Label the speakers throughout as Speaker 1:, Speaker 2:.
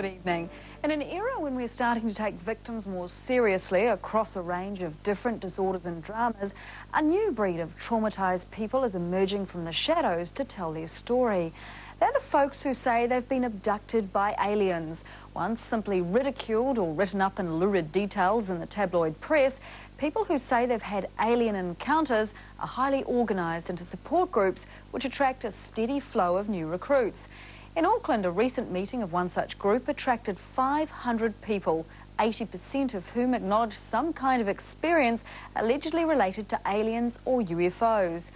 Speaker 1: Good evening. In an era when we're starting to take victims more seriously across a range of different disorders and dramas, a new breed of traumatised people is emerging from the shadows to tell their story. They're the folks who say they've been abducted by aliens. Once simply ridiculed or written up in lurid details in the tabloid press, people who say they've had alien encounters are highly organised into support groups which attract a steady flow of new recruits. In Auckland, a recent meeting of one such group attracted 500 people, 80% of whom acknowledged some kind of experience allegedly related to aliens or UFOs.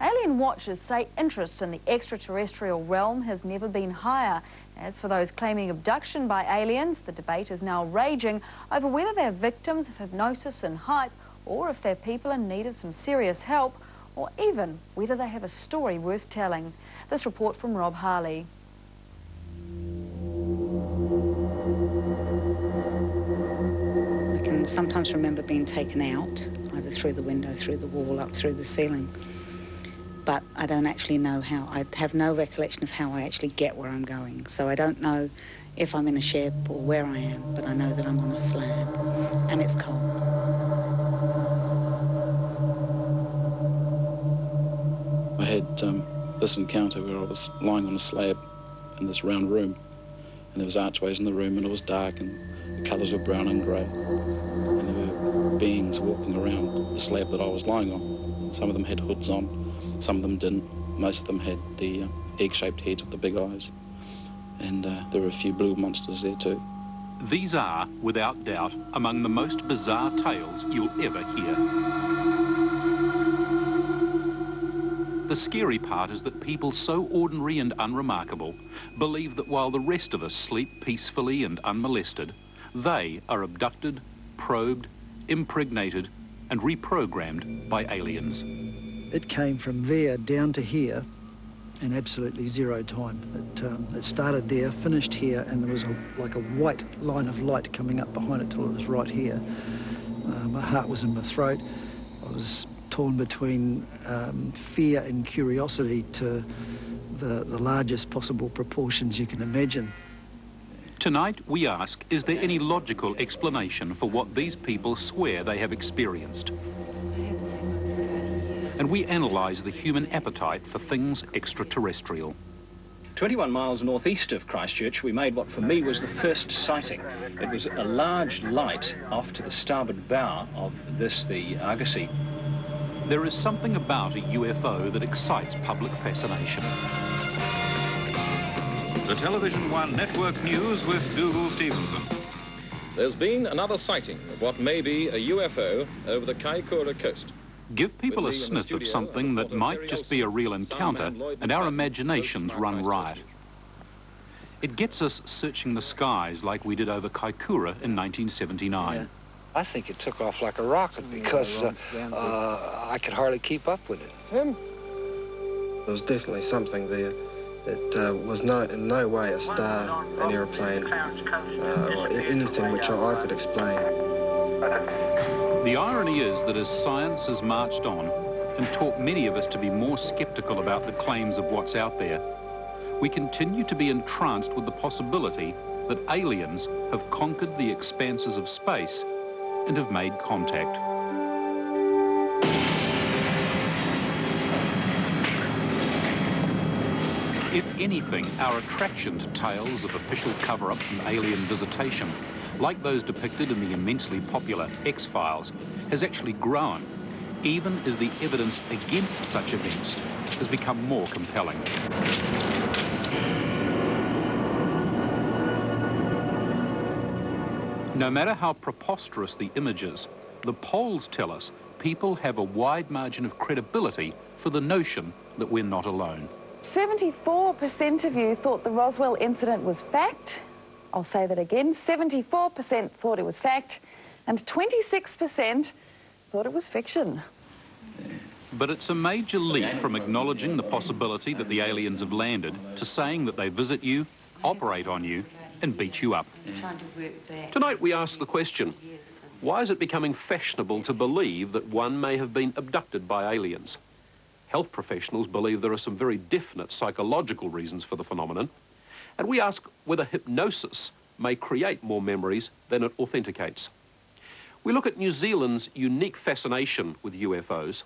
Speaker 1: Alien watchers say interest in the extraterrestrial realm has never been higher. As for those claiming abduction by aliens, the debate is now raging over whether they're victims of hypnosis and hype, or if they're people in need of some serious help, or even whether they have a story worth telling. This report from Rob Harley.
Speaker 2: I can sometimes remember being taken out, either through the window, through the wall, up through the ceiling. But I don't actually know how. I have no recollection of how I actually get where I'm going. So I don't know if I'm in a ship or where I am, but I know that I'm on a slab and it's cold.
Speaker 3: I had this encounter where I was lying on a slab in this round room, and there was archways in the room, and it was dark, and the colours were brown and grey, and there were beings walking around the slab that I was lying on. Some of them had hoods on, some of them didn't. Most of them had the egg-shaped heads with the big eyes, and there were a few blue monsters there too.
Speaker 4: These are, without doubt, among the most bizarre tales you'll ever hear. The scary part is that people so ordinary and unremarkable believe that while the rest of us sleep peacefully and unmolested, they are abducted, probed, impregnated and reprogrammed by aliens.
Speaker 5: It came from there down to here in absolutely zero time. It started there, finished here, and there was like a white line of light coming up behind it till it was right here. My heart was in my throat. I was torn between fear and curiosity to the largest possible proportions you can imagine.
Speaker 4: Tonight we ask, is there any logical explanation for what these people swear they have experienced? And we analyse the human appetite for things extraterrestrial.
Speaker 6: 21 miles northeast of Christchurch, we made what for me was the first sighting. It was a large light off to the starboard bow of the Argosy.
Speaker 4: There is something about a UFO that excites public fascination.
Speaker 7: The Television One Network News with Dougal Stevenson.
Speaker 8: There's been another sighting of what may be a UFO over the Kaikoura coast.
Speaker 4: Give people a sniff of something that might just be a real encounter, and our imaginations run riot. It gets us searching the skies like we did over Kaikoura in 1979.
Speaker 9: Yeah. I think it took off like a rocket because I could hardly keep up with it.
Speaker 10: There was definitely something there. It was in no way a star, an aeroplane, or anything which I could explain.
Speaker 4: The irony is that as science has marched on and taught many of us to be more sceptical about the claims of what's out there, we continue to be entranced with the possibility that aliens have conquered the expanses of space and have made contact. If anything, our attraction to tales of official cover-up and alien visitation, like those depicted in the immensely popular X-Files, has actually grown, even as the evidence against such events has become more compelling. No matter how preposterous the images, the polls tell us people have a wide margin of credibility for the notion that we're not alone.
Speaker 11: 74% of you thought the Roswell incident was fact. I'll say that again. 74% thought it was fact, and 26% thought it was fiction.
Speaker 4: But it's a major leap from acknowledging the possibility that the aliens have landed to saying that they visit you, operate on you, and beat you up.
Speaker 7: Tonight we ask the question, why is it becoming fashionable to believe that one may have been abducted by aliens? Health professionals believe there are some very definite psychological reasons for the phenomenon, and we ask whether hypnosis may create more memories than it authenticates. We look at New Zealand's unique fascination with UFOs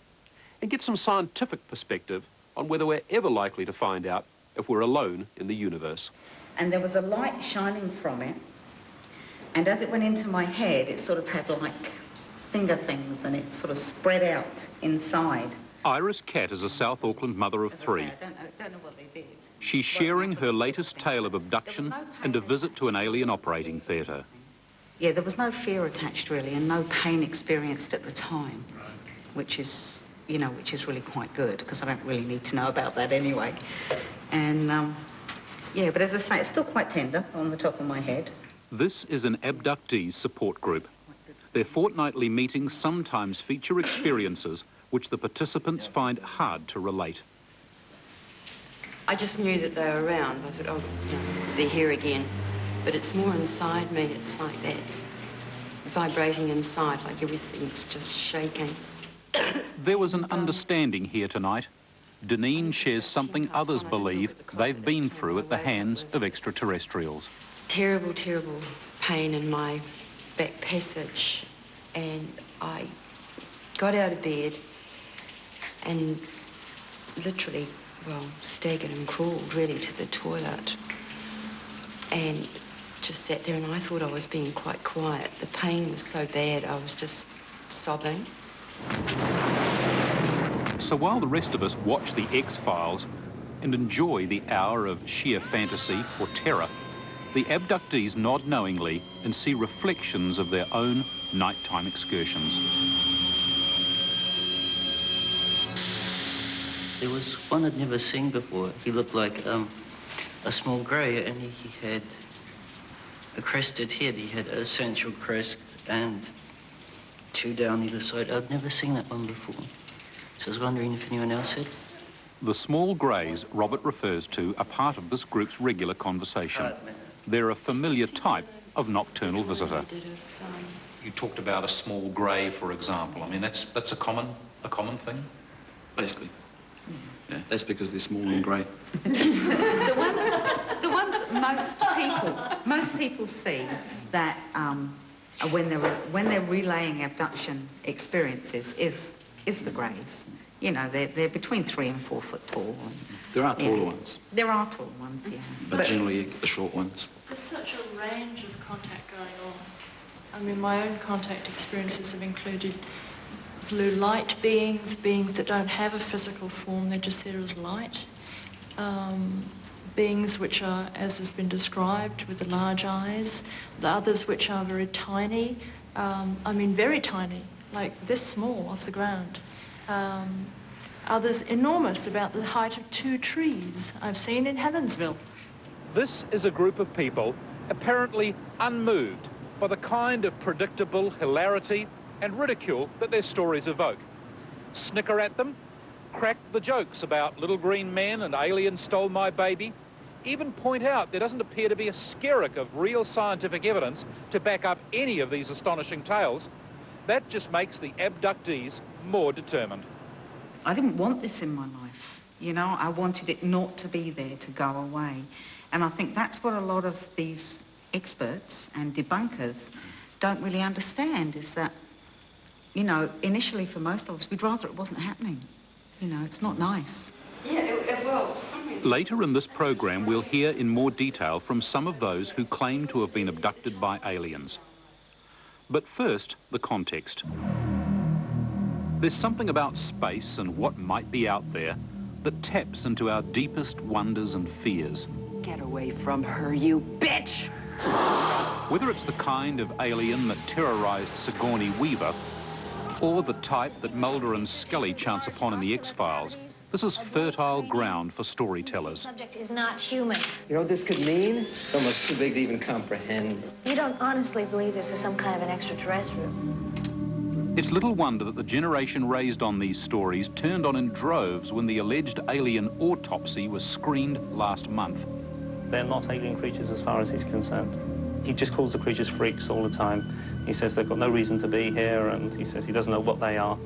Speaker 7: and get some scientific perspective on whether we're ever likely to find out if we're alone in the universe.
Speaker 2: And there was a light shining from it, and as it went into my head, it sort of had like finger things, and it sort of spread out inside.
Speaker 4: Iris Catt is a South Auckland mother of three.
Speaker 2: I don't know what they did.
Speaker 4: She's sharing her latest tale of abduction and a visit to an alien operating theatre.
Speaker 2: Yeah, there was no fear attached really, and no pain experienced at the time, which is, you know, which is really quite good, because I don't really need to know about that anyway. And yeah, but as I say, it's still quite tender on the top of my head.
Speaker 4: This is an abductees support group. Their fortnightly meetings sometimes feature experiences which the participants find hard to relate.
Speaker 12: I just knew that they were around. I thought, oh, you know, they're here again. But it's more inside me. It's like that, vibrating inside, like everything's just shaking.
Speaker 4: There was an understanding here tonight. Deneen shares something others believe they've been through at the hands of extraterrestrials.
Speaker 12: Terrible, terrible pain in my back passage, and I got out of bed and literally, well, staggered and crawled really to the toilet and just sat there, and I thought I was being quite quiet. The pain was so bad, I was just sobbing.
Speaker 4: So while the rest of us watch the X-Files and enjoy the hour of sheer fantasy or terror, the abductees nod knowingly and see reflections of their own nighttime excursions.
Speaker 13: There was one I'd never seen before. He looked like a small grey, and he had a crested head. He had a central crest and two down either side. I'd never seen that one before. So I was wondering if anyone else had.
Speaker 4: The small greys Robert refers to are part of this group's regular conversation. They're a familiar type of nocturnal visitor.
Speaker 14: You talked about a small grey, for example. I mean, that's a common thing?
Speaker 3: Basically. Yeah, that's because they're small and grey.
Speaker 2: The ones that most people see that when they're relaying abduction experiences is the greys. You know, they're between 3 and 4 foot tall.
Speaker 3: There are taller ones.
Speaker 2: There are tall ones, yeah.
Speaker 3: But generally the short ones.
Speaker 15: There's such a range of contact going on. I mean, my own contact experiences have included blue light beings, beings that don't have a physical form, they're just there as light. Beings which are, as has been described, with the large eyes. The others which are very tiny, I mean very tiny, like this small off the ground. Others enormous, about the height of 2 trees, I've seen in Helensville.
Speaker 4: This is a group of people apparently unmoved by the kind of predictable hilarity and ridicule that their stories evoke. Snicker at them, crack the jokes about little green men and aliens stole my baby, even point out there doesn't appear to be a skerrick of real scientific evidence to back up any of these astonishing tales. That just makes the abductees more determined.
Speaker 2: I didn't want this in my life, you know. I wanted it not to be there, to go away. And I think that's what a lot of these experts and debunkers don't really understand, is that, you know, initially for most of us, we'd rather it wasn't happening. You know, it's not nice.
Speaker 12: Yeah, well,
Speaker 4: Later in this program, we'll hear in more detail from some of those who claim to have been abducted by aliens. But first, the context. There's something about space and what might be out there that taps into our deepest wonders and fears.
Speaker 16: Get away from her, you bitch!
Speaker 4: Whether it's the kind of alien that terrorised Sigourney Weaver, or the type that Mulder and Scully chance upon in the X-Files, this is fertile ground for storytellers.
Speaker 17: The subject is not human.
Speaker 9: You know what this could mean? It's almost too big to even comprehend.
Speaker 17: You don't honestly believe this is some kind of an extraterrestrial?
Speaker 4: It's little wonder that the generation raised on these stories turned on in droves when the alleged alien autopsy was screened last month.
Speaker 18: They're not alien creatures as far as he's concerned. He just calls the creatures freaks all the time. He says they've got no reason to be here, and he says he doesn't know what they are.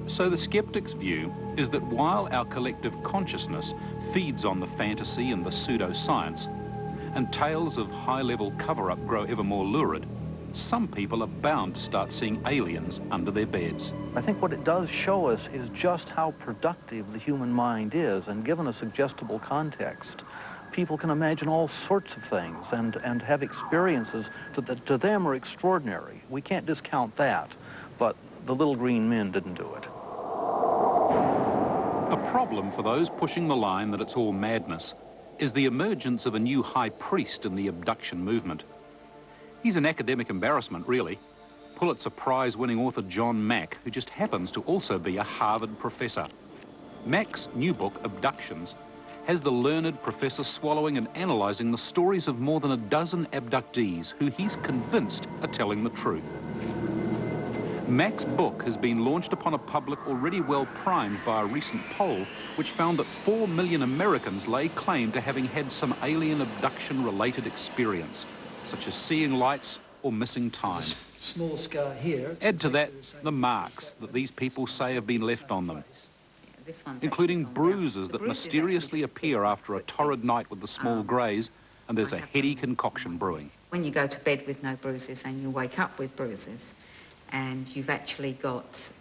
Speaker 4: So the skeptic's view is that while our collective consciousness feeds on the fantasy and the pseudoscience, and tales of high-level cover-up grow ever more lurid, some people are bound to start seeing aliens under their beds.
Speaker 19: I think what it does show us is just how productive the human mind is, and given a suggestible context, people can imagine all sorts of things and have experiences that to them are extraordinary. We can't discount that, but the little green men didn't do it.
Speaker 4: A problem for those pushing the line that it's all madness is the emergence of a new high priest in the abduction movement. He's an academic embarrassment, really. Pulitzer Prize-winning author John Mack, who just happens to also be a Harvard professor. Mack's new book, Abductions, has the learned professor swallowing and analysing the stories of more than a dozen abductees who he's convinced are telling the truth. Mack's book has been launched upon a public already well primed by a recent poll which found that 4 million Americans lay claim to having had some alien abduction-related experience, such as seeing lights or missing time.
Speaker 5: Small scar here.
Speaker 4: Add to that the marks that these people say have been left on them, including bruises that mysteriously appear after a torrid night with the small greys, and there's a heady concoction brewing.
Speaker 2: When you go to bed with no bruises and you wake up with bruises, and you've actually got,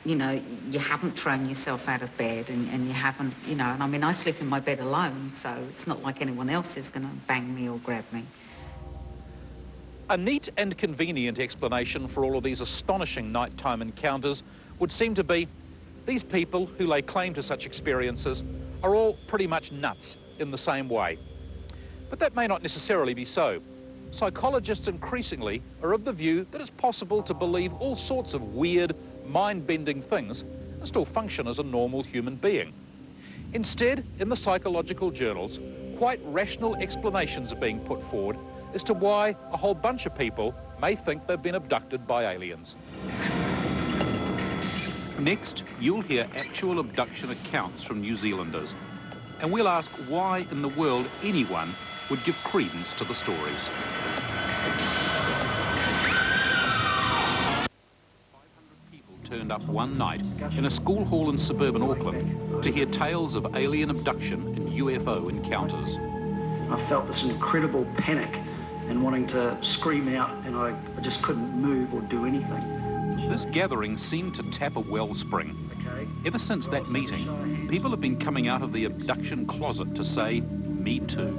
Speaker 2: you know, you haven't thrown yourself out of bed and you haven't, you know, and I mean, I sleep in my bed alone, so it's not like anyone else is going to bang me or grab me.
Speaker 14: A neat and convenient explanation for all of these astonishing nighttime encounters would seem to be these people who lay claim to such experiences are all pretty much nuts in the same way. But that may not necessarily be so. Psychologists increasingly are of the view that it's possible to believe all sorts of weird, mind-bending things and still function as a normal human being. Instead, in the psychological journals, quite rational explanations are being put forward as to why a whole bunch of people may think they've been abducted by aliens.
Speaker 4: Next, you'll hear actual abduction accounts from New Zealanders, and we'll ask why in the world anyone would give credence to the stories. 500 people turned up one night in a school hall in suburban Auckland to hear tales of alien abduction and UFO encounters.
Speaker 5: I felt this incredible panic and wanting to scream out, and I just couldn't move or do anything.
Speaker 4: This gathering seemed to tap a wellspring. Ever since that meeting, people have been coming out of the abduction closet to say, "Me too."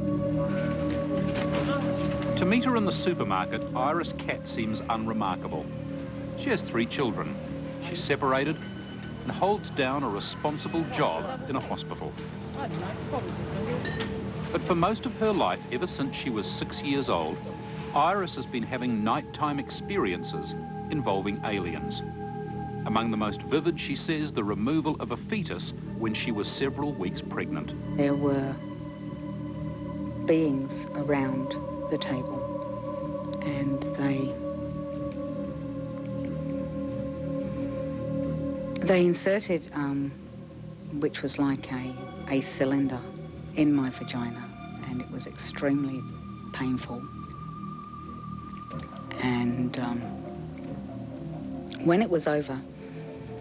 Speaker 4: To meet her in the supermarket, Iris Catt seems unremarkable. She has 3 children. She's separated and holds down a responsible job in a hospital. But for most of her life, ever since she was 6 years old, Iris has been having nighttime experiences involving aliens. Among the most vivid, she says, the removal of a fetus when she was several weeks pregnant.
Speaker 2: There were beings around the table, and they inserted, which was like a cylinder in my vagina, and it was extremely painful. And when it was over,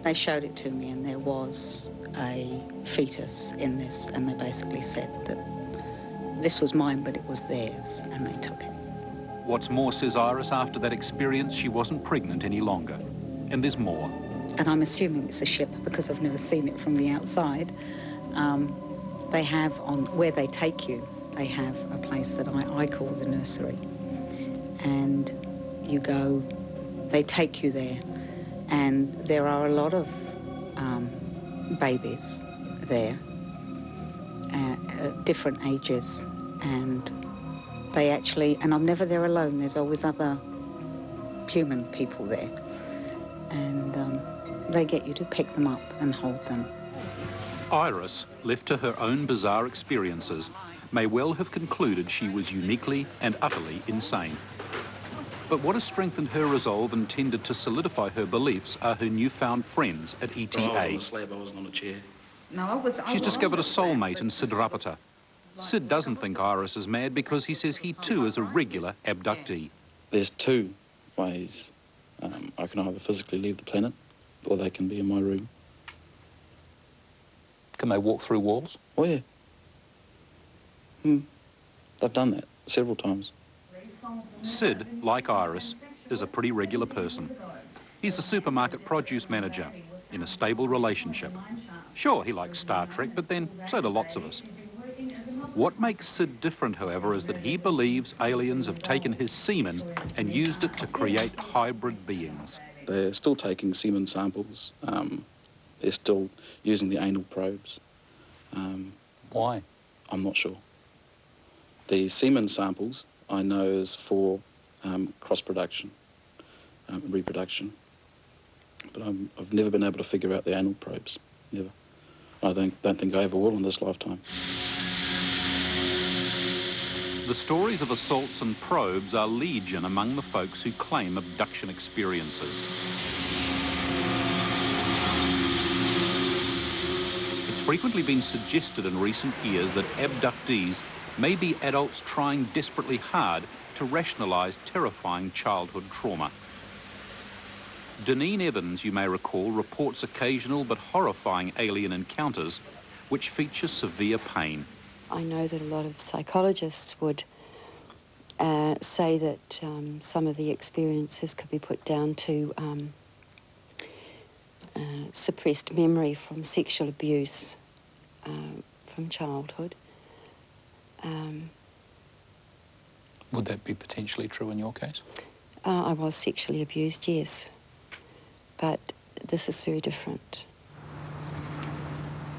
Speaker 2: they showed it to me, and there was a fetus in this, and they basically said that this was mine, but it was theirs, and they took it.
Speaker 4: What's more, says Iris, after that experience, she wasn't pregnant any longer. And there's more.
Speaker 2: And I'm assuming it's a ship because I've never seen it from the outside. They have, on where they take you, they have a place that I call the nursery. And you go, they take you there, and there are a lot of babies there, different ages, and they actually, and I'm never there alone, there's always other human people there, and they get you to pick them up and hold them.
Speaker 4: Iris, left to her own bizarre experiences, may well have concluded she was uniquely and utterly insane. But what has strengthened her resolve and tended to solidify her beliefs are her newfound friends at ETA.
Speaker 3: So I was on a slab, I wasn't on a chair.
Speaker 2: No,
Speaker 4: She's discovered a soulmate in Sid Rapata. Sid doesn't think Iris is mad because he says he too is a regular abductee.
Speaker 3: There's 2 ways. I can either physically leave the planet, or they can be in my room.
Speaker 4: Can they walk through walls?
Speaker 3: Oh, yeah. They've done that several times.
Speaker 4: Sid, like Iris, is a pretty regular person. He's a supermarket produce manager in a stable relationship. Sure, he likes Star Trek, but then so do lots of us. What makes Sid different, however, is that he believes aliens have taken his semen and used it to create hybrid beings.
Speaker 3: They're still taking semen samples. They're still using the anal probes.
Speaker 14: Why?
Speaker 3: I'm not sure. The semen samples, I know, is for cross-production, reproduction. But I've never been able to figure out the anal probes, never. I don't think I ever will in this lifetime.
Speaker 4: The stories of assaults and probes are legion among the folks who claim abduction experiences. It's frequently been suggested in recent years that abductees may be adults trying desperately hard to rationalise terrifying childhood trauma. Deneen Evans, you may recall, reports occasional but horrifying alien encounters which feature severe pain.
Speaker 12: I know that a lot of psychologists would say that some of the experiences could be put down to suppressed memory from sexual abuse from childhood.
Speaker 14: Would that be potentially true in your case?
Speaker 12: I was sexually abused, yes, but this is very different.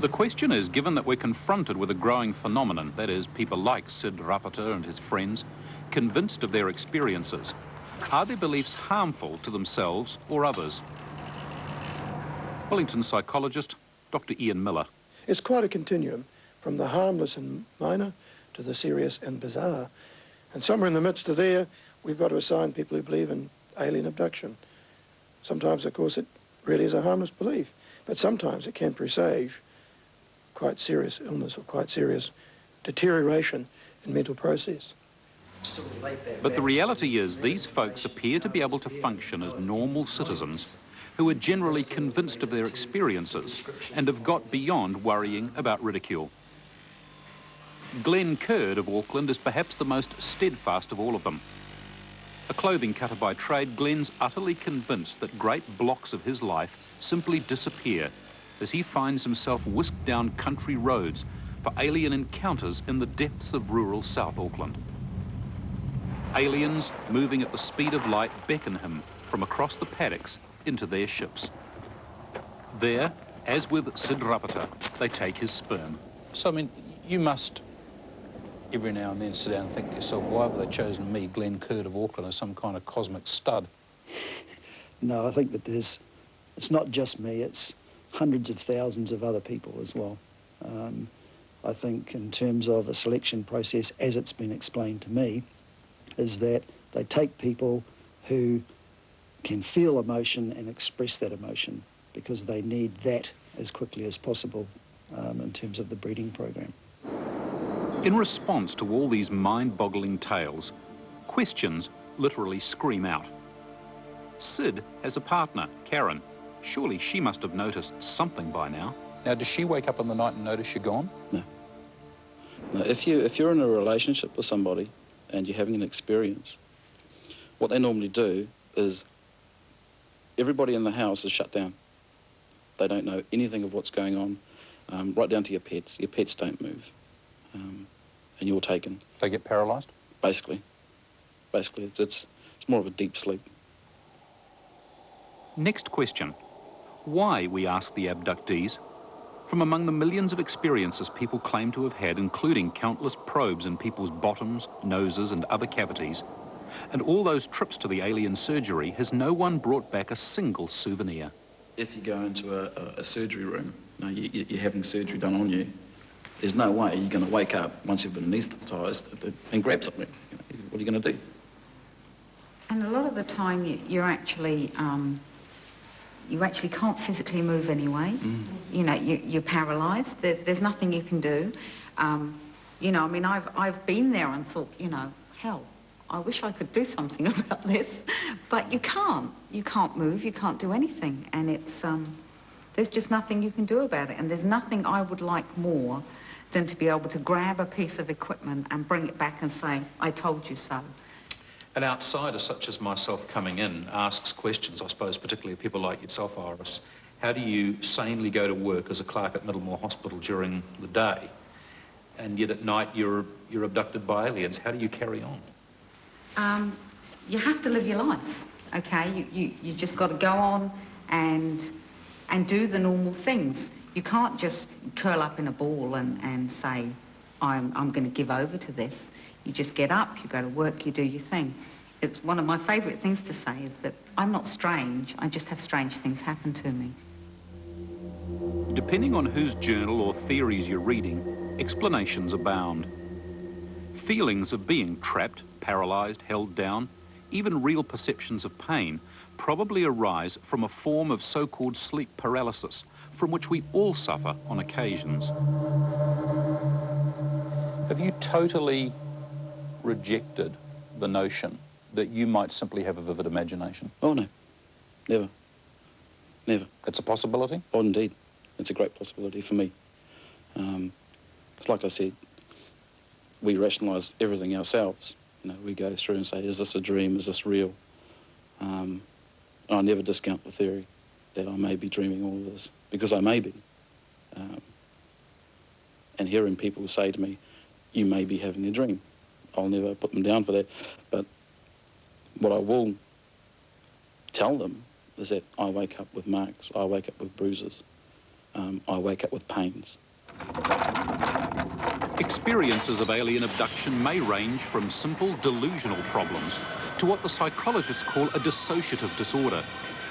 Speaker 4: The question is, given that we're confronted with a growing phenomenon, that is, people like Sid Rapata and his friends, convinced of their experiences, are their beliefs harmful to themselves or others? Wellington psychologist Dr. Ian Miller.
Speaker 20: It's quite a continuum, from the harmless and minor to the serious and bizarre. And somewhere in the midst of there, we've got to assign people who believe in alien abduction. Sometimes, of course, it really is a harmless belief, but sometimes it can presage quite serious illness or quite serious deterioration in mental process.
Speaker 4: But the reality is these folks appear to be able to function as normal citizens who are generally convinced of their experiences and have got beyond worrying about ridicule. Glenn Curd of Auckland is perhaps the most steadfast of all of them. A clothing cutter by trade, Glenn's utterly convinced that great blocks of his life simply disappear as he finds himself whisked down country roads for alien encounters in the depths of rural South Auckland. Aliens moving at the speed of light beckon him from across the paddocks into their ships. There, as with Sid Rapata, they take his sperm.
Speaker 14: So, I mean, you must every now and then sit down and think to yourself, why have they chosen me, Glenn Curd of Auckland, as some kind of cosmic stud?
Speaker 5: No, I think that it's not just me, it's hundreds of thousands of other people as well. I think in terms of a selection process, as it's been explained to me, is that they take people who can feel emotion and express that emotion because they need that as quickly as possible in terms of the breeding program.
Speaker 4: In response to all these mind-boggling tales, questions literally scream out. Sid has a partner, Karen. Surely she must have noticed something by now.
Speaker 14: Now, does she wake up in the night and notice you're gone?
Speaker 3: No. No, if you're in a relationship with somebody and you're having an experience, what they normally do is everybody in the house is shut down. They don't know anything of what's going on, right down to your pets. Your pets don't move, and you're taken.
Speaker 14: They get paralysed?
Speaker 3: Basically, it's more of a deep sleep.
Speaker 4: Next question. Why, we ask the abductees? From among the millions of experiences people claim to have had, including countless probes in people's bottoms, noses and other cavities, and all those trips to the alien surgery, has no one brought back a single souvenir?
Speaker 3: If you go into a surgery room, you're having surgery done on you, there's no way you're going to wake up once you've been anaesthetised and grab something. What are you going to do?
Speaker 2: And a lot of the time you actually can't physically move anyway. You know, you're paralysed. There's nothing you can do. You know, I mean, I've been there and thought, you know, hell, I wish I could do something about this, but you can't. You can't move. You can't do anything, and it's there's just nothing you can do about it. And there's nothing I would like more than to be able to grab a piece of equipment and bring it back and say, I told you so.
Speaker 4: An outsider such as myself coming in asks questions, I suppose, particularly people like yourself, Iris. How do you sanely go to work as a clerk at Middlemore Hospital during the day, and yet at night you're abducted by aliens? How do you carry on?
Speaker 2: You have to live your life, okay? You just got to go on and do the normal things. You can't just curl up in a ball and say, I'm going to give over to this. You just get up, you go to work, you do your thing. It's one of my favourite things to say is that I'm not strange, I just have strange things happen to me.
Speaker 4: Depending on whose journal or theories you're reading, explanations abound. Feelings of being trapped, paralysed, held down, even real perceptions of pain probably arise from a form of so-called sleep paralysis, from which we all suffer on occasions. Have you totally rejected the notion that you might simply have a vivid imagination?
Speaker 3: Oh, no. Never. Never.
Speaker 4: It's a possibility?
Speaker 3: Oh, indeed. It's a great possibility for me. It's like I said, we rationalise everything ourselves. You know, we go through and say, is this a dream? Is this real? I never discount the theory that I may be dreaming all of this, because I may be. And hearing people say to me, you may be having a dream, I'll never put them down for that. But what I will tell them is that I wake up with marks, I wake up with bruises, I wake up with pains.
Speaker 4: Experiences of alien abduction may range from simple delusional problems to what the psychologists call a dissociative disorder,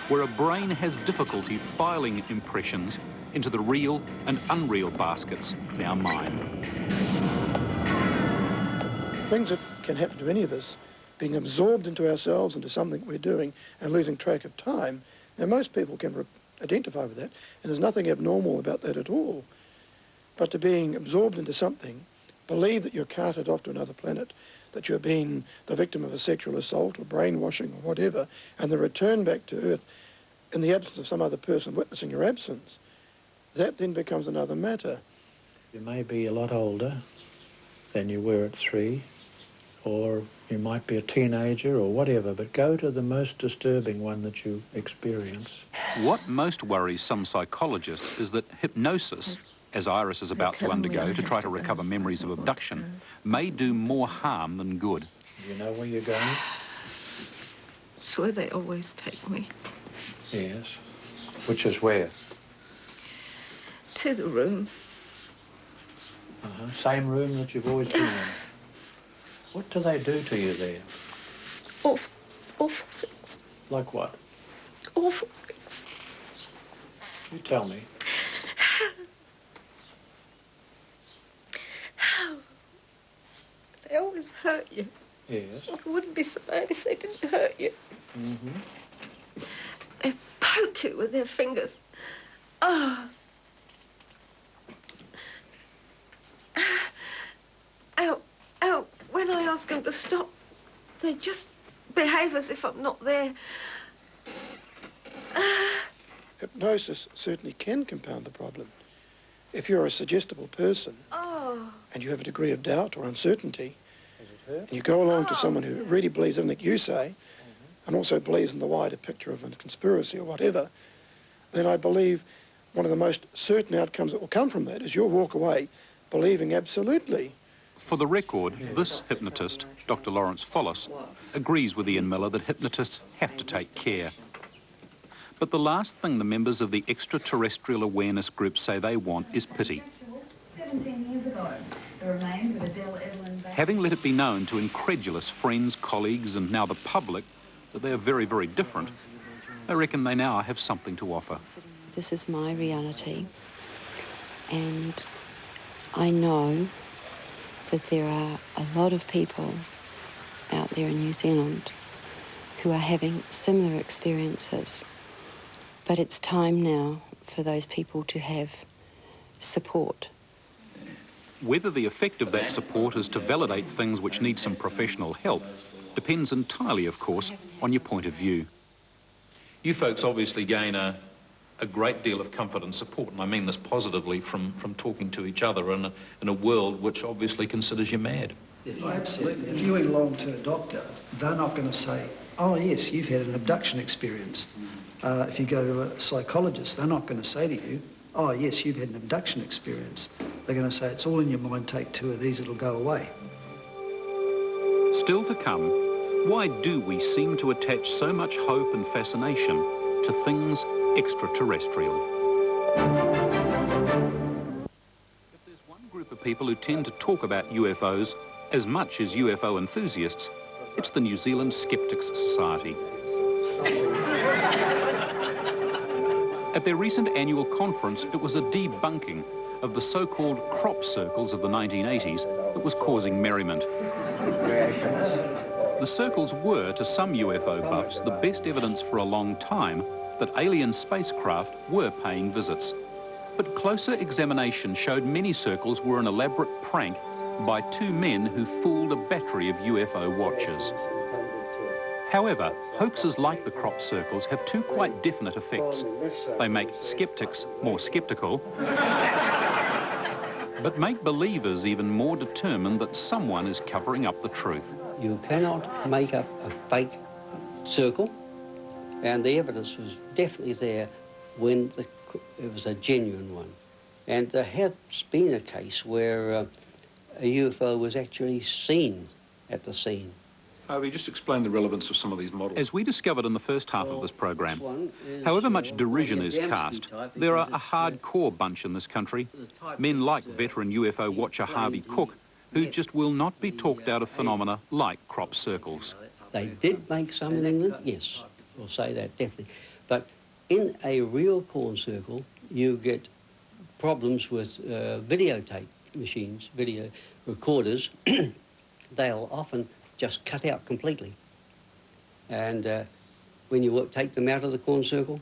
Speaker 4: where a brain has difficulty filing impressions into the real and unreal baskets in our mind.
Speaker 20: Things that can happen to any of us, being absorbed into ourselves, into something we're doing, and losing track of time. Now, most people can identify with that, and there's nothing abnormal about that at all. But to being absorbed into something, believe that you're carted off to another planet, that you're being the victim of a sexual assault or brainwashing or whatever, and the return back to Earth in the absence of some other person witnessing your absence, that then becomes another matter.
Speaker 21: You may be a lot older than you were at 3, or you might be a teenager or whatever, but go to the most disturbing one that you experience.
Speaker 4: What most worries some psychologists is that hypnosis, as Iris is about to undergo to try to recover memories of abduction, may do more harm than good.
Speaker 21: Do you know where you're going?
Speaker 12: It's where they always take me.
Speaker 21: Yes. Which is where?
Speaker 12: To the room.
Speaker 21: Same room that you've always been in. What do they do to you there?
Speaker 12: Awful things.
Speaker 21: Like what?
Speaker 12: Awful things.
Speaker 21: You tell me.
Speaker 12: They always hurt you.
Speaker 21: Yes.
Speaker 12: It wouldn't be so bad if they didn't hurt you.
Speaker 21: Mm-hmm.
Speaker 12: They poke you with their fingers. Oh. When I ask them to stop, they just behave as if I'm not there.
Speaker 20: Hypnosis certainly can compound the problem. If you're a suggestible person and you have a degree of doubt or uncertainty, and you go along to someone who really believes everything you say and also believes in the wider picture of a conspiracy or whatever, then I believe one of the most certain outcomes that will come from that is you'll walk away believing absolutely.
Speaker 4: For the record, this hypnotist, Dr. Lawrence Follis, agrees with Ian Miller that hypnotists have to take care. But the last thing the members of the extraterrestrial awareness group say they want is pity.
Speaker 1: 17 years ago, the remains of Adele Evelyn...
Speaker 4: Having let it be known to incredulous friends, colleagues and now the public that they are very, very different, they reckon they now have something to offer.
Speaker 12: This is my reality, and I know that there are a lot of people out there in New Zealand who are having similar experiences. But it's time now for those people to have support.
Speaker 4: Whether the effect of that support is to validate things which need some professional help depends entirely, of course, on your point of view. You folks obviously gain a a great deal of comfort and support, and I mean this positively, from talking to each other in a world which obviously considers you mad.
Speaker 5: Oh, absolutely. If you went along to a doctor, they're not going to say, oh, yes, you've had an abduction experience. If you go to a psychologist, they're not going to say to you, oh, yes, you've had an abduction experience. They're going to say, it's all in your mind, take 2 of these, it'll go away.
Speaker 4: Still to come, why do we seem to attach so much hope and fascination to things extraterrestrial? If there's one group of people who tend to talk about UFOs as much as UFO enthusiasts, it's the New Zealand Skeptics Society. At their recent annual conference, it was a debunking of the so-called crop circles of the 1980s that was causing merriment. The circles were, to some UFO buffs, the best evidence for a long time that alien spacecraft were paying visits. But closer examination showed many circles were an elaborate prank by 2 men who fooled a battery of UFO watchers. However, hoaxes like the crop circles have 2 quite definite effects. They make skeptics more skeptical, but make believers even more determined that someone is covering up the truth.
Speaker 6: You cannot make up a fake circle, and the evidence was definitely there when it was a genuine one. And there has been a case where a UFO was actually seen at the scene.
Speaker 4: Harvey, just explain the relevance of some of these models. As we discovered in the first half of this program, however much derision is cast, there are a hardcore bunch in this country, men like veteran UFO watcher Harvey Cook, who just will not be talked out of phenomena like crop circles.
Speaker 6: They did make some in England, yes, we'll say that definitely. But in a real corn circle, you get problems with videotape machines, video recorders. They'll often just cut out completely. And when you take them out of the corn circle,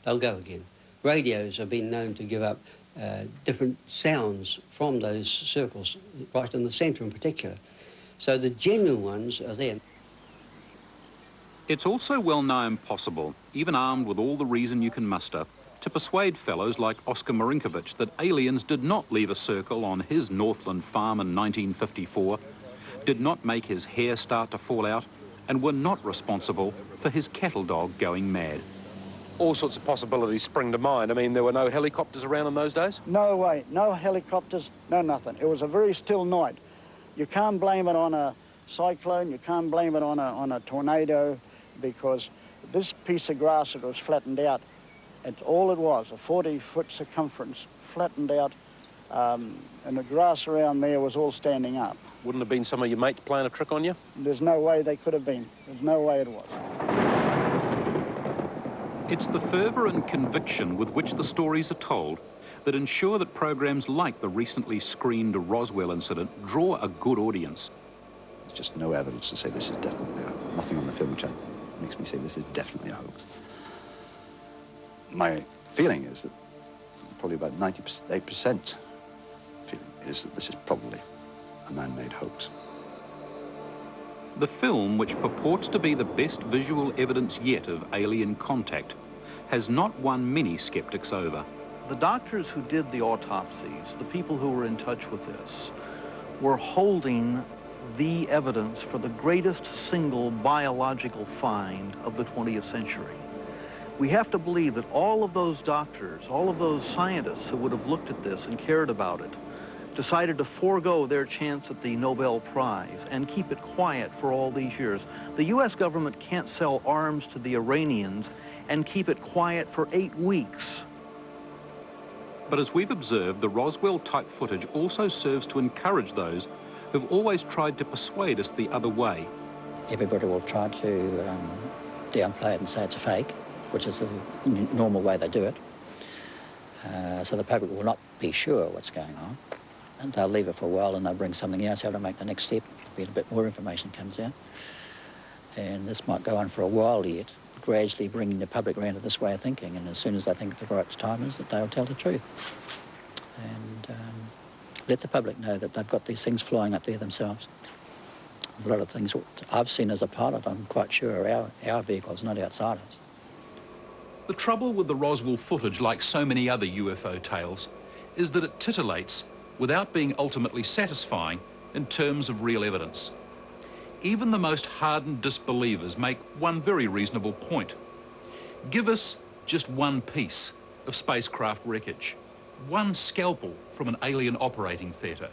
Speaker 6: they'll go again. Radios have been known to give up different sounds from those circles, right in the centre in particular. So the genuine ones are there.
Speaker 4: It's also well nigh impossible, even armed with all the reason you can muster, to persuade fellows like Oscar Marinkovich that aliens did not leave a circle on his Northland farm in 1954, did not make his hair start to fall out, and were not responsible for his cattle dog going mad.
Speaker 7: All sorts of possibilities spring to mind. I mean, there were no helicopters around in those days?
Speaker 22: No way. No helicopters, no nothing. It was a very still night. You can't blame it on a cyclone, you can't blame it on a tornado, because this piece of grass that was flattened out, it's all it was, a 40-foot circumference, flattened out, and the grass around there was all standing up.
Speaker 7: Wouldn't have been some of your mates playing a trick on you?
Speaker 22: There's no way they could have been. There's no way it was.
Speaker 4: It's the fervour and conviction with which the stories are told that ensure that programs like the recently screened Roswell incident draw a good audience.
Speaker 23: There's just no evidence to say this is definitely nothing on the film which makes me say this is definitely a hoax. My feeling is that probably about 98% feeling is that this is probably a man-made hoax.
Speaker 4: The film, which purports to be the best visual evidence yet of alien contact, has not won many skeptics over.
Speaker 19: The doctors who did the autopsies, the people who were in touch with this, were holding the evidence for the greatest single biological find of the 20th century. We have to believe that all of those doctors, all of those scientists who would have looked at this and cared about it, decided to forego their chance at the Nobel Prize and keep it quiet for all these years. The U.S. government can't sell arms to the Iranians and keep it quiet for 8 weeks.
Speaker 4: But as we've observed, the Roswell-type footage also serves to encourage those who've always tried to persuade us the other way.
Speaker 24: Everybody will try to downplay it and say it's a fake, which is the normal way they do it. So the public will not be sure what's going on. And they'll leave it for a while and they'll bring something else out to make the next step. A bit more information comes out. And this might go on for a while yet, gradually bringing the public around to this way of thinking. And as soon as they think the right time is, that they'll tell the truth. And let the public know that they've got these things flying up there themselves. A lot of things I've seen as a pilot, I'm quite sure, are our vehicles, not outsiders.
Speaker 4: The trouble with the Roswell footage, like so many other UFO tales, is that it titillates without being ultimately satisfying in terms of real evidence. Even the most hardened disbelievers make one very reasonable point. Give us just one piece of spacecraft wreckage, one scalpel from an alien operating theatre,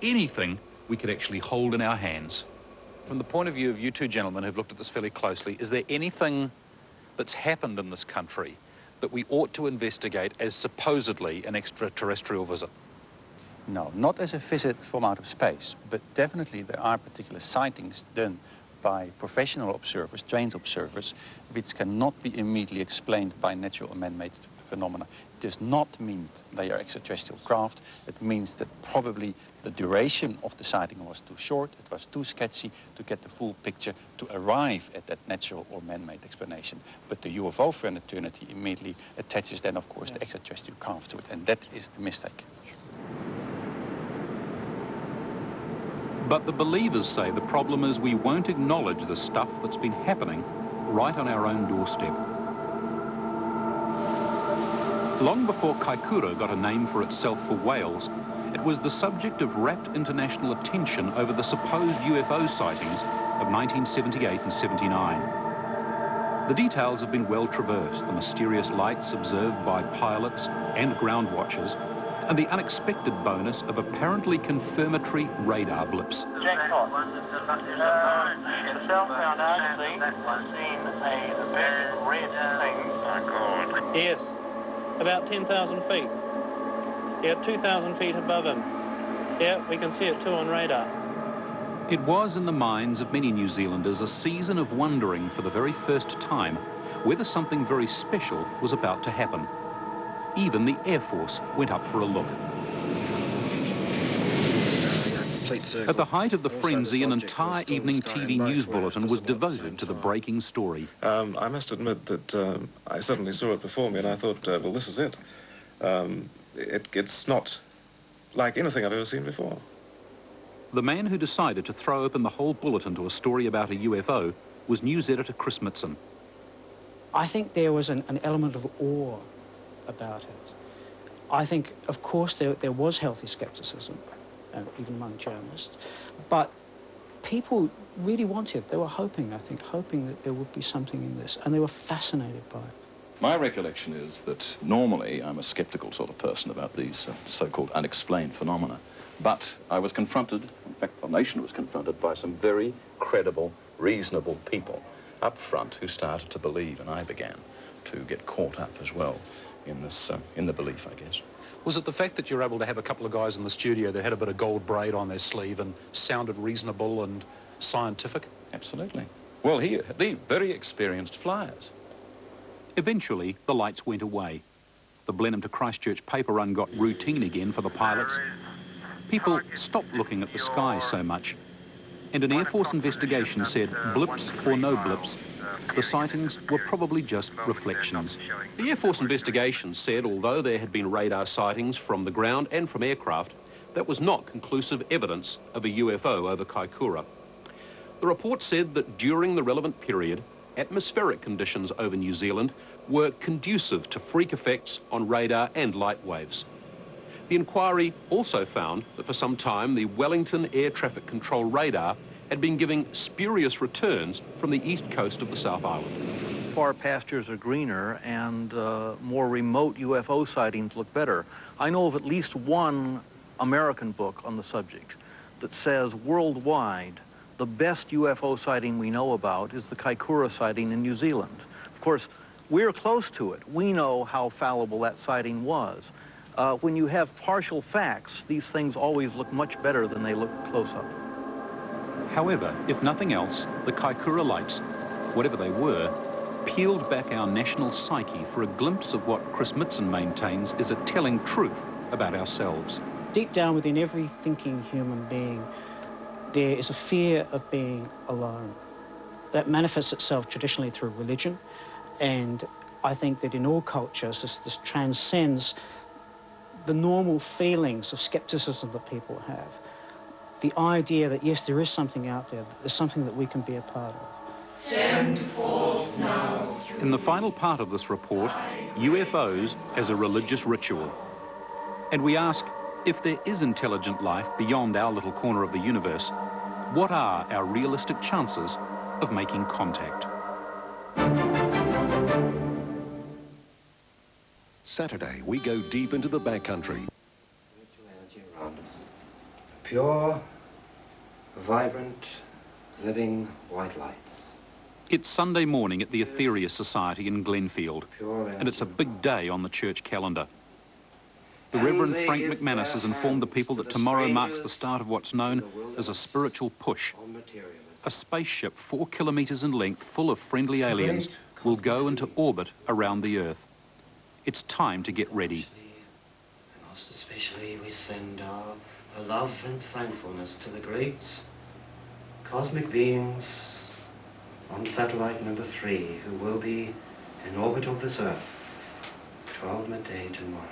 Speaker 4: anything we could actually hold in our hands. From the point of view of you two gentlemen who've looked at this fairly closely, is there anything that's happened in this country that we ought to investigate as supposedly an extraterrestrial visit?
Speaker 8: No, not as a visit from outer space, but definitely there are particular sightings done by professional observers, trained observers, which cannot be immediately explained by natural or man-made phenomena. It does not mean they are extraterrestrial craft. It means that probably the duration of the sighting was too short, it was too sketchy to get the full picture to arrive at that natural or man-made explanation. But the UFO fraternity immediately attaches then, of course, the extraterrestrial craft to it, and that is the mistake.
Speaker 4: But the believers say the problem is we won't acknowledge the stuff that's been happening right on our own doorstep. Long before Kaikoura got a name for itself for whales, it was the subject of rapt international attention over the supposed UFO sightings of 1978 and 79. The details have been well traversed, the mysterious lights observed by pilots and ground watchers, and the unexpected bonus of apparently confirmatory radar blips.
Speaker 10: Jackpot. Yourself found RC has seen a very red thing. Oh, God.
Speaker 18: Yes, about 10,000 feet. Yeah, 2,000 feet above him. Yeah, we can see it too on radar.
Speaker 4: It was in the minds of many New Zealanders a season of wondering for the very first time whether something very special was about to happen. Even the Air Force went up for a look. At the height of the frenzy, an entire evening TV news bulletin was devoted to the breaking story.
Speaker 11: I must admit that I suddenly saw it before me and I thought, well, this is it. It's not like anything I've ever seen before.
Speaker 4: The man who decided to throw open the whole bulletin to a story about a UFO was news editor Chris Mitson.
Speaker 13: I think there was an element of awe about it. I think, of course, there was healthy skepticism, even among journalists, but people really wanted, they were hoping, I think, hoping that there would be something in this, and they were fascinated by it.
Speaker 3: My recollection is that normally I'm a sceptical sort of person about these so-called unexplained phenomena, but I was confronted, in fact the nation was confronted by some very credible, reasonable people up front who started to believe, and I began to get caught up as well in this, in the belief, I guess.
Speaker 4: Was it the fact that you were able to have a couple of guys in the studio that had a bit of gold braid on their sleeve and sounded reasonable and scientific?
Speaker 3: Absolutely. Well, the very experienced flyers.
Speaker 4: Eventually, the lights went away. The Blenheim to Christchurch paper run got routine again for the pilots. People stopped looking at the sky so much. And an Air Force investigation said, blips or no blips, the sightings were probably just reflections.
Speaker 7: The Air Force investigation said although there had been radar sightings from the ground and from aircraft, that was not conclusive evidence of a UFO over Kaikoura. The report said that during the relevant period, atmospheric conditions over New Zealand were conducive to freak effects on radar and light waves. The inquiry also found that for some time the Wellington Air Traffic Control radar had been giving spurious returns from the east coast of the South Island.
Speaker 19: Far pastures are greener and more remote UFO sightings look better. I know of at least one American book on the subject that says worldwide the best UFO sighting we know about is the Kaikoura sighting in New Zealand. Of course, we're close to it. We know how fallible that sighting was. When you have partial facts, these things always look much better than they look close up.
Speaker 4: However, if nothing else, the Kaikoura lights, whatever they were, peeled back our national psyche for a glimpse of what Chris Mitson maintains is a telling truth about ourselves.
Speaker 13: Deep down within every thinking human being, there is a fear of being alone. That manifests itself traditionally through religion, and I think that in all cultures this transcends the normal feelings of skepticism that people have. The idea that, yes, there is something out there, there's something that we can be a part of.
Speaker 25: Send forth now.
Speaker 4: In the final part of this report, UFOs as a religious ritual. And we ask, if there is intelligent life beyond our little corner of the universe, what are our realistic chances of making contact?
Speaker 9: Saturday, we go deep into the backcountry.
Speaker 15: Pure, vibrant, living white lights.
Speaker 4: It's Sunday morning at the Etheria Society in Glenfield, and it's a big day on the church calendar. The Reverend Frank McManus has informed the people that tomorrow marks the start of what's known as a spiritual push. A spaceship 4 kilometres in length full of friendly aliens will go into orbit around the Earth. It's time to get ready.
Speaker 15: Most especially we send our love and thankfulness to the great cosmic beings on satellite number 3 who will be in orbit of this Earth 12 midday tomorrow.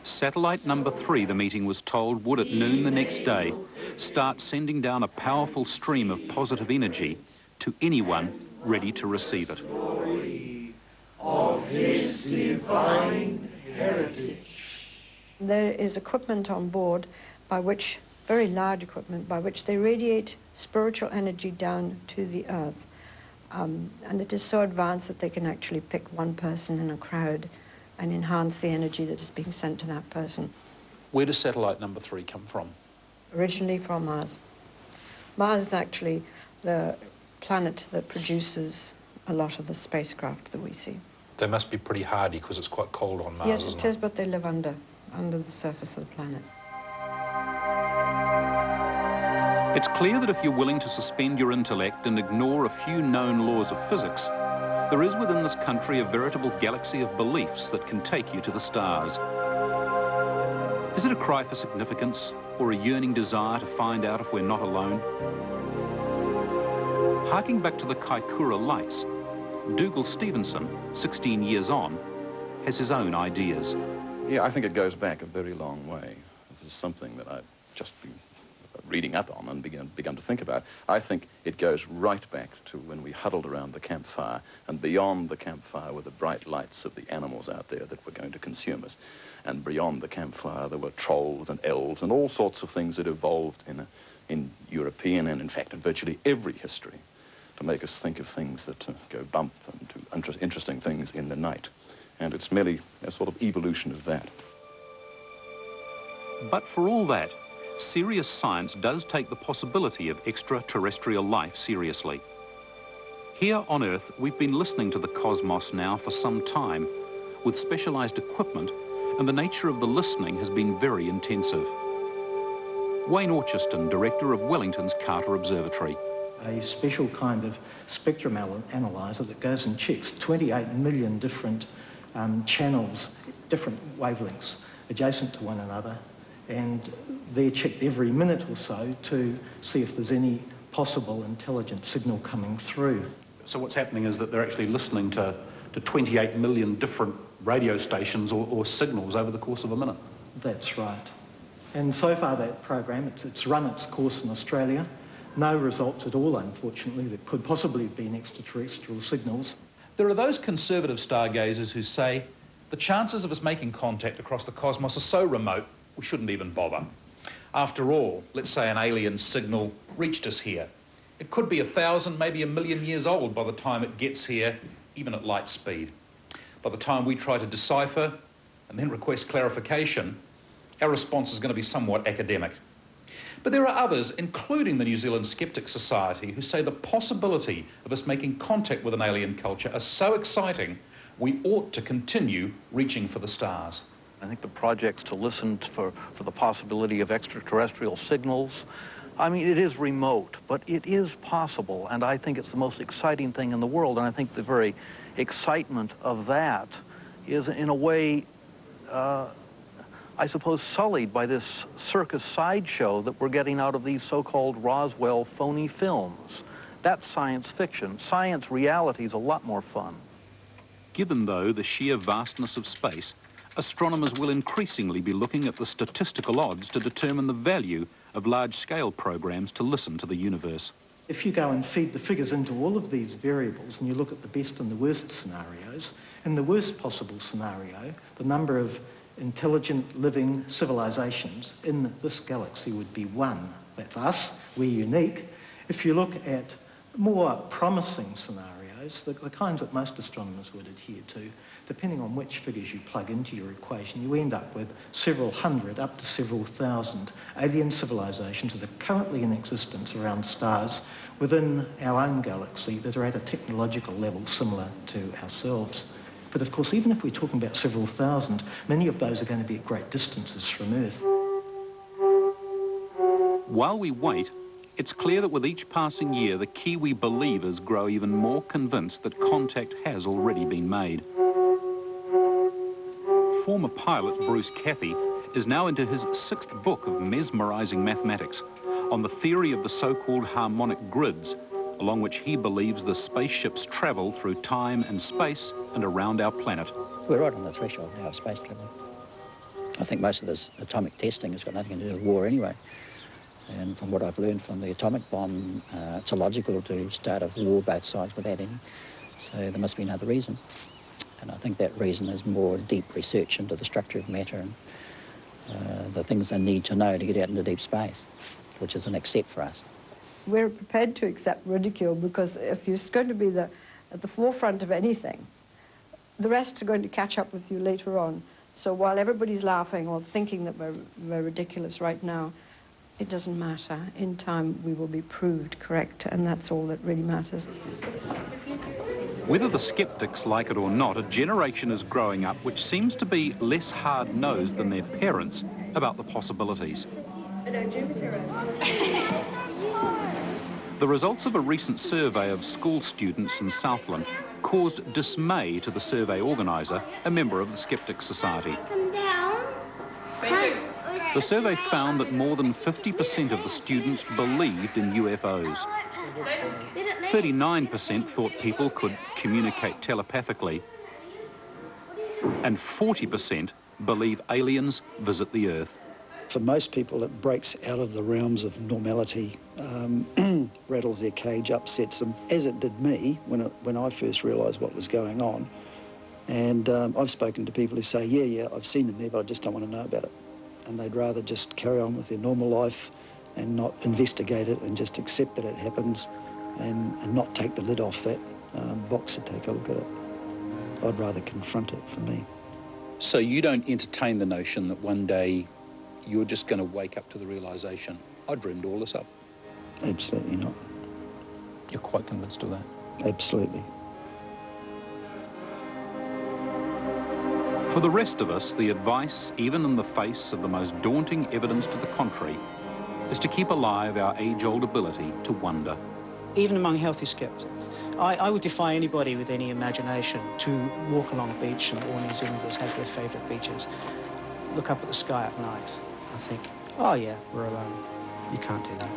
Speaker 4: Satellite number 3, the meeting was told, would at noon the next day start sending down a powerful stream of positive energy to anyone ready to receive it.
Speaker 16: Of his divine heritage.
Speaker 17: There is equipment on board by which, very large equipment, by which they radiate spiritual energy down to the Earth. And it is so advanced that they can actually pick one person in a crowd and enhance the energy that is being sent to that person.
Speaker 14: Where does satellite number 3 come from?
Speaker 17: Originally from Mars. Mars is actually the planet that produces a lot of the spacecraft that we see.
Speaker 14: They must be pretty hardy because it's quite cold on Mars,
Speaker 17: Yes,
Speaker 14: isn't
Speaker 17: it is, but they live under the surface of the planet.
Speaker 4: It's clear that if you're willing to suspend your intellect and ignore a few known laws of physics, there is within this country a veritable galaxy of beliefs that can take you to the stars. Is it a cry for significance or a yearning desire to find out if we're not alone? Harking back to the Kaikoura lights, Dougal Stevenson, 16 years on, has his own ideas.
Speaker 3: Yeah, I think it goes back a very long way. This is something that I've just been reading up on and begun to think about. I think it goes right back to when we huddled around the campfire, and beyond the campfire were the bright lights of the animals out there that were going to consume us. And beyond the campfire there were trolls and elves and all sorts of things that evolved in European and, in fact, in virtually every history to make us think of things that go bump and do interesting things in the night. And it's merely a sort of evolution of that.
Speaker 4: But for all that, serious science does take the possibility of extraterrestrial life seriously. Here on Earth, we've been listening to the cosmos now for some time, with specialised equipment, and the nature of the listening has been very intensive. Wayne Orchiston, director of Wellington's Carter Observatory.
Speaker 25: A special kind of spectrum analyzer that goes and checks 28 million different channels, different wavelengths adjacent to one another, and they're checked every minute or so to see if there's any possible intelligent signal coming through.
Speaker 14: So what's happening is that they're actually listening to 28 million different radio stations or signals over the course of a minute.
Speaker 25: That's right. And so far that program, it's run its course in Australia. No results at all, unfortunately, that could possibly have been extraterrestrial signals.
Speaker 14: There are those conservative stargazers who say the chances of us making contact across the cosmos are so remote we shouldn't even bother. After all, let's say an alien signal reached us here. It could be 1,000, maybe 1,000,000 years old by the time it gets here, even at light speed. By the time we try to decipher and then request clarification, our response is going to be somewhat academic. But there are others, including the New Zealand Skeptic Society, who say the possibility of us making contact with an alien culture are so exciting, we ought to continue reaching for the stars.
Speaker 19: I think the projects to listen for the possibility of extraterrestrial signals, I mean, it is remote, but it is possible, and I think it's the most exciting thing in the world, and I think the very excitement of that is, in a way, I suppose, sullied by this circus sideshow that we're getting out of these so-called Roswell phony films. That's science fiction. Science reality is a lot more fun.
Speaker 4: Given, though, the sheer vastness of space, astronomers will increasingly be looking at the statistical odds to determine the value of large-scale programs to listen to the universe.
Speaker 25: If you go and feed the figures into all of these variables and you look at the best and the worst scenarios, in the worst possible scenario, the number of intelligent living civilizations in this galaxy would be 1. That's us, we're unique. If you look at more promising scenarios, the kinds that most astronomers would adhere to, depending on which figures you plug into your equation, you end up with several hundred, up to several thousand alien civilizations that are currently in existence around stars within our own galaxy that are at a technological level similar to ourselves. But of course, even if we're talking about several thousand, many of those are going to be at great distances from Earth.
Speaker 4: While we wait, it's clear that with each passing year, the Kiwi believers grow even more convinced that contact has already been made. Former pilot Bruce Cathy is now into his 6th book of mesmerising mathematics on the theory of the so-called harmonic grids, along which he believes the spaceships travel through time and space and around our planet.
Speaker 24: We're right on the threshold now of space travel. I think most of this atomic testing has got nothing to do with war anyway. And from what I've learned from the atomic bomb, it's illogical to start a war both sides without any. So there must be another reason. And I think that reason is more deep research into the structure of matter and the things they need to know to get out into deep space, which is a next step for us.
Speaker 17: We're prepared to accept ridicule because if you're going to be at the forefront of anything, the rest are going to catch up with you later on. So while everybody's laughing or thinking that we're ridiculous right now, it doesn't matter. In time, we will be proved correct, and that's all that really matters.
Speaker 4: Whether the sceptics like it or not, a generation is growing up which seems to be less hard-nosed than their parents about the possibilities. The results of a recent survey of school students in Southland caused dismay to the survey organiser, a member of the Skeptics Society. The survey found that more than 50% of the students believed in UFOs. 39% thought people could communicate telepathically, and 40% believe aliens visit the Earth.
Speaker 5: For most people, it breaks out of the realms of normality, rattles their cage, upsets them, as it did me when I first realised what was going on. And I've spoken to people who say, yeah, I've seen them there, but I just don't want to know about it. And they'd rather just carry on with their normal life and not investigate it and just accept that it happens and not take the lid off that box to take a look at it. I'd rather confront it, for me.
Speaker 3: So you don't entertain the notion that one day you're just going to wake up to the realisation, I dreamed all this up?
Speaker 5: Absolutely not.
Speaker 3: You're quite convinced of that?
Speaker 5: Absolutely.
Speaker 4: For the rest of us, the advice, even in the face of the most daunting evidence to the contrary, is to keep alive our age-old ability to wonder.
Speaker 13: Even among healthy skeptics, I would defy anybody with any imagination to walk along a beach, and all New Zealanders have their favourite beaches, look up at the sky at night and think, oh yeah, we're alone. You can't do that.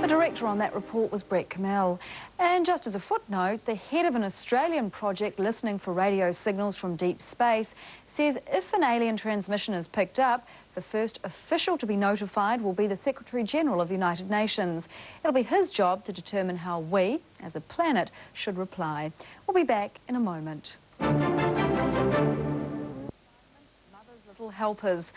Speaker 1: The director on that report was Brett Kamel. And just as a footnote, the head of an Australian project listening for radio signals from deep space says if an alien transmission is picked up, the first official to be notified will be the Secretary-General of the United Nations. It'll be his job to determine how we, as a planet, should reply. We'll be back in a moment. Mother's little helpers.